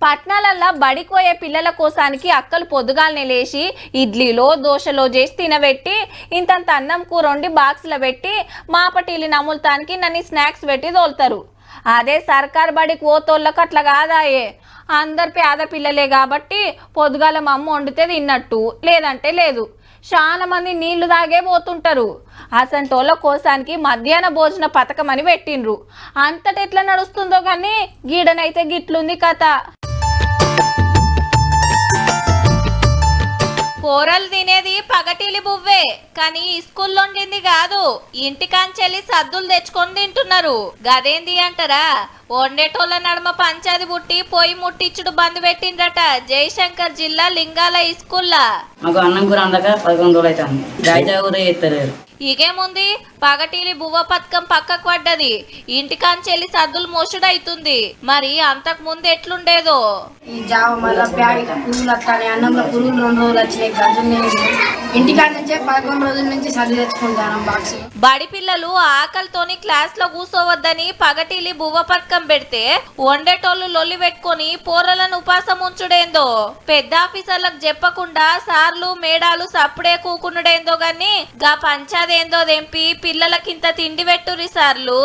పట్నాలల్లా బడికోయే పిల్లల కోసానికి అక్కలు పొద్దుగాలనే లేచి ఇడ్లీలో దోశలో చేసి తినబెట్టి ఇంతంత అన్నం కూర వండి బాక్స్లో పెట్టి మాపటీలు నములుతానికి నన్ను స్నాక్స్ పెట్టి తోలుతారు. అదే సర్కార్ బడికి పోతోళ్ళకు అట్లా కాదాయే. అందరు పేద పిల్లలే కాబట్టి పొద్దుగాల మా అమ్మ వండితే తిన్నట్టు, లేదంటే లేదు. చాలా మంది నీళ్లు తాగే పోతుంటారు. అసంటోళ్ళ కోసానికి మధ్యాహ్న భోజన పథకం అని పెట్టిండ్రు. అంతటి ఎట్లా నడుస్తుందో కానీ గీడనైతే గిట్లుంది కథ. కూరలు తినేది పగటిలి బువ్వే, కానీ స్కూల్లో వండింది కాదు. ఇంటికాంచెల్లి సద్దులు తెచ్చుకొని తింటున్నారు. గదేంది అంటారా? వండేటోళ్ళ నడుమ పంచాది బుట్టి పొయ్యి ముట్టించుడు బంద్ పెట్టిండ్రట జయశంకర్ జిల్లా లింగాల స్కూల్లా. మాకు అన్నం కూర అందక 11 రోజులు అవుతుంది. గాయతా కూడా చేస్తలేరు. ఇకేముంది, పగటిలి బువ్వ పథకం పక్కకు పడ్డది. ఇంటికాంచెల్లి సద్దులు మోసుడైతుంది. మరి అంతకు ముందు ఎట్లుండేదో. ఈ జావ మళ్ళీ ప్యాకెట్ పురుగులు వస్తాయి. అన్నంలో పురుగులు 2 రోజులు వచ్చినాయి. గంజులు ఇంటికాడ నుంచే 11 రోజుల నుంచి సర్ది తెచ్చుకుంటాను బాక్స్. బడి పిల్లలు ఆకలితోని క్లాస్ లో కూసోవద్దని పగటిలి బువ్వ పథకం పెడితే వండేటోళ్ళు లొల్లి పెట్టుకొని పోరలను ఉపాసం ఉంచుడేందో. పెద్ద ఆఫీసర్లకు చెప్పకుండా సార్లు మేడాలు సప్పుడే కూకునుడేందో గాని గా పంచాదేందో దెంపి పిల్లలకింత తిండి పెట్టురి సార్లు.